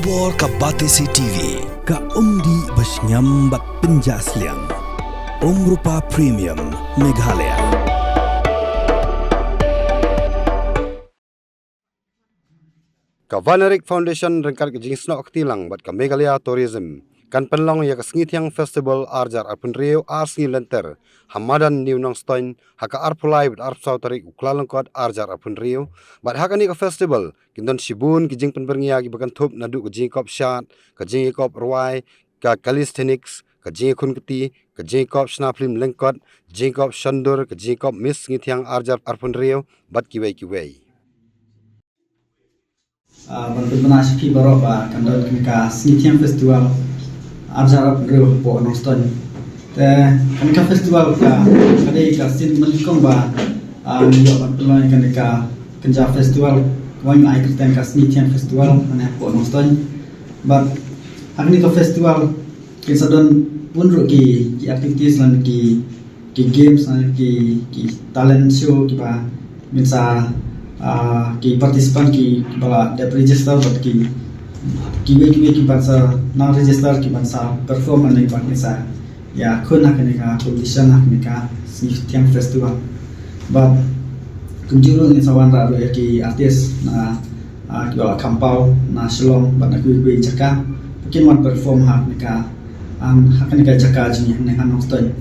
Explore ka Batesi TV. Ka umdi basnyambat penjaslian. Rupa Premium Meghalaya. Ka Vanarik Foundation rengkat ke jing snok tilang bat ka Meghalaya Tourism. Kan penlong ya ka Sngityang Festival arjar arpun rio arsi lenter. Hamadan New Nongstoin haka arpulai bat arpsau tarik uklalengkot arjar arpun rio. Bat haka ni ka festival kinton shibun ki jing penberngia ki bakan thup nadu ke jing kop shat, ke jing kop ruai, ka calisthenics, ke jing kun keti, ke jing kop snaplim lengkot, jing kop shandur, ke jing kop Miss Sngityang arjar arpun rio bat kiwei. Bantu penasipi baru ba kandang kena Sngityang Festival arjar rio po Nongstoin. Kena festival ka kada sin melikong ba yo bantu kena kenja festival kawin ai kerten ka Sngityang Festival mana po Nongstoin. But hakni ka festival kisadon punru ki activities lan ki games lan ki talent show ki ba minsa ki partisipan ki bala dep register bat ki bansa na register ki bansa perform ani bat minsa ya khuna ka competition ka Sngityang Festival. But kunjuru ni sawan ra ki artis na ki bala kampau na Shillong bat na kui jaka mungkin wan perform ka hakan ka jaka jini ne Nongstoin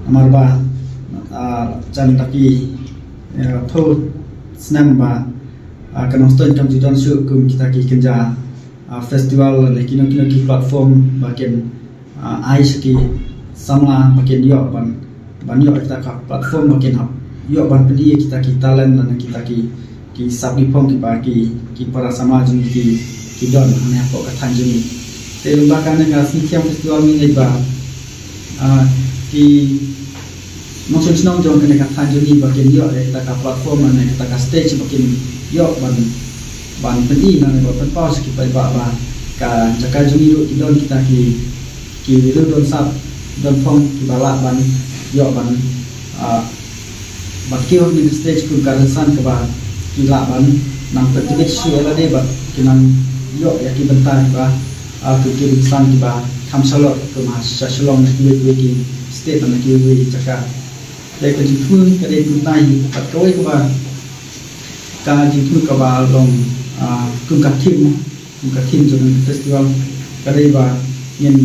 amar ba jan taki tho senang ba ka Nongstoin kam jidon shu kum kita ki kenja festival le kino ki platform bakin ai ki samla bakin yo ban yo kita ka platform bakin yo ban pedi kita ki talent dan kita ki sabi pom ki para samaj ni ki don ne apa ka tanjuni te lumba kan ka Sngityang Festival ni ba ki Nongstoin senang jong kena ka tanjuni bakin yo kita ka platform ne kita ka stage bakin yo ban pedi na ne ban paus ki pa ba ka jaka juni ru ki don kita ki ru don sap don phong ki bala ban yo ban bakio ni stage ku karasan ke ba ki la ban nang petik su ala de ba ki nang yo ya ki bentar ba ku ki san ki ba kamsalot ke ma Shillong ki state na ki jaka le ka jitu ka de tunai pat koi ka ba ka jitu ka ba long kum ka tim jo festival ka de ba yen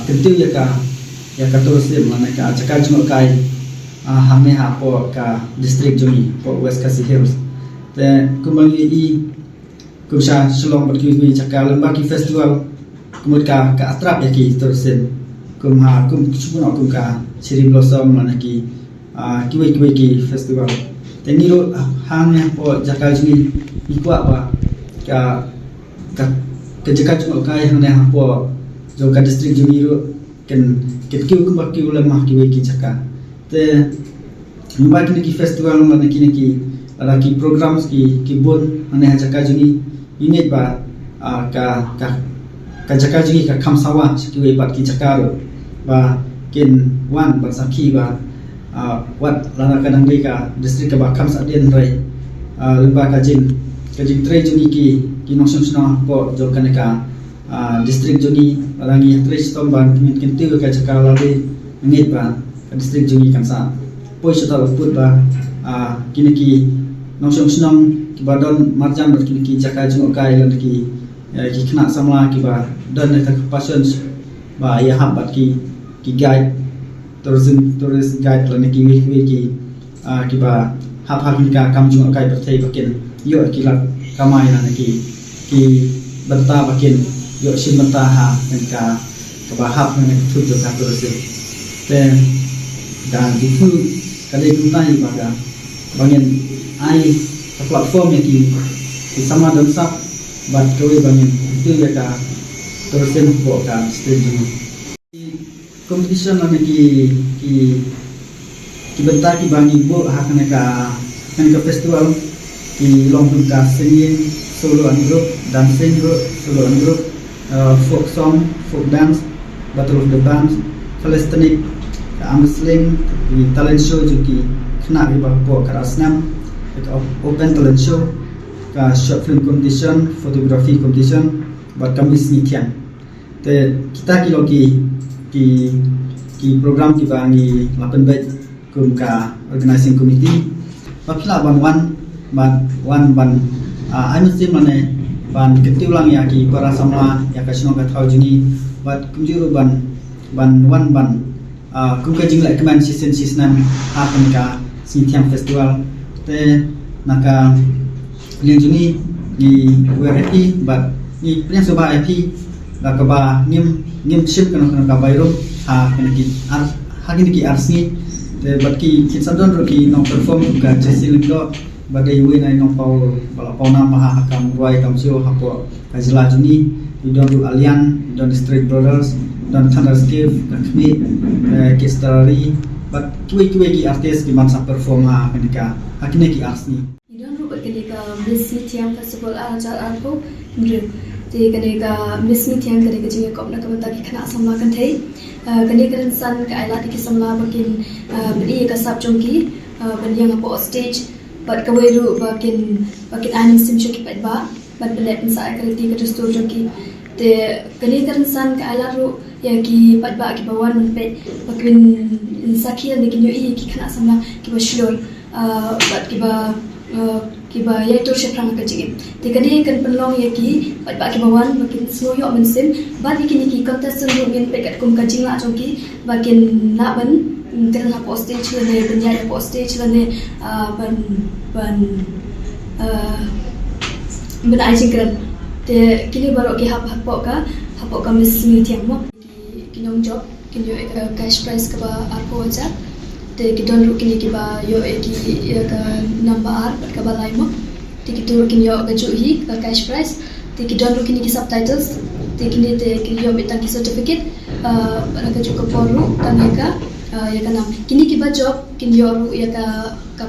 kentu ya ka tourism mana ka jaka jmo kai hame ha po ka district joni po West Khasi Hills te kumbangi kumsha Shillong bat ki jaka lamba ki festival kumut ka atrap ya ki tourism kum chupuna kum ka cherry blossom mana ki kiwe ki festival teniro hanya po jaka jini ikwa ba ka jaka jmo kai hanya po jo ka district joni ro ken kiu kum ki ulama kiwe ki jaka te lumba ki festival mana ki ada ki programs ki bon hanya jaka joni ini ba ka jaka joni ka kamsawa kiwe bat ki jaka ro ba ken wan ba sakhi ba wat lana kadang ka distrik ka bakam sa den rai lumba ka jin tre juni ki Nongstoin sna po jo kan ka distrik juni rangi tre stom ban kin tu ka jaka labe ngit ba ka distrik juni kan sa poi sa put ba ki Nongstoin sna ki badon marjan ki jaka jung kai lan ki khna samla ki ba dan ta passions ba ya habat ki guide tourist guide lan ki ki ba hap ka kamjung kai berthai bakin yo ki la kamai lan ki benta bakin yo sim benta ha ka ba hap nan tu jo ka tourist te dan itu kali tunai baga bangin ai platform ki sama dan sap bat koi bangin itu ya ka tourist po ka stage competition na ki bentar ki bangi bo hakana ka festival ki longhun ka singing solo and group dancing group solo and group folk song folk dance battle of the bands calisthenic arm sling ki talent show jo ki khna ri ba bo karasnam open talent show ka short film competition photography competition buat kami sengitian. Te kita ki program kita ngi 8 bet kum ka organizing committee. Papila ban ai muslim mane ban ketiulang ya ki para samla ya kasino ka thau jini bat kumjuru ban kum ka jinglai keman season akan ka sengitian festival te naka linjuni ni WRP but ni punya soba IP la kaba nim ship kana bayro ha hagi ki arsni te but ki kitsadon ro ki no perform ka chesil do badai we nai no pau na maha hakam ruai kamsio hapo kajla juni idon ru alian idon street brothers dan thunderscape kakmi kistarari but kiwe ki artist ki mansa perform ha kanika hakine ki arsni ketika Miss Nitiang Festival ajar arko mruk te ketika Miss Nitiang ketika jinga kopna kabanta ki khana samla kan thei kenika san ka ila ki samla bakin bri ka sab jongki banyang apo stage but kaweru bakin aning sim shoki patba but belet sa ka ti ka store jongki te kenika san ka ila ru ya ki patba ki bawan mun pet bakin sakhiya lekin yo ki khana samla ki ba sure but ki ba ya tur sheprang ka jigim te kani kan penlong ya ki ba ki bawan bakin soyo mensim ba dikini ki contest ru min pekat kum ka jinga chongki bakin na ban terang postage lane benya postage lane ban ai jingran te kini baro ki hapo ka Miss Nitiang mo ki nong job kinyo cash prize ka ba arpo aja te kidon ru kini kiba yo eki ka number r ka balai mo te kitu kini yo ka juhi ka cash prize te kidon ru kini ki subtitles te kini yo bitang ki certificate ka ju ka poru ta meka ya ka nam kini kiba job kini yo ru ya ka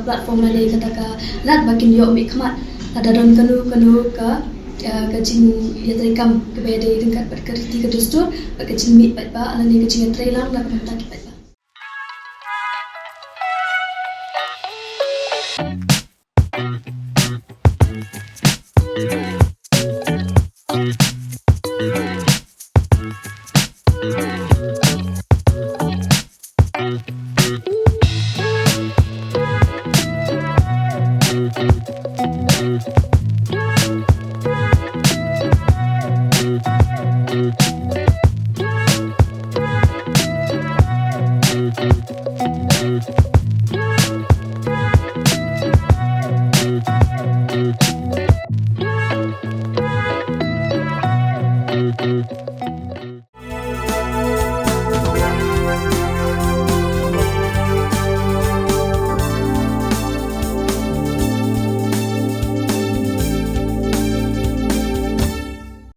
platform la le kata ka lat ba kini yo mi khmat ada don kanu ka jing ya rekam ke bede ringkat berkerti ke dostor ka jing mi ba ala ne ka jing trailang la ka ta ki ba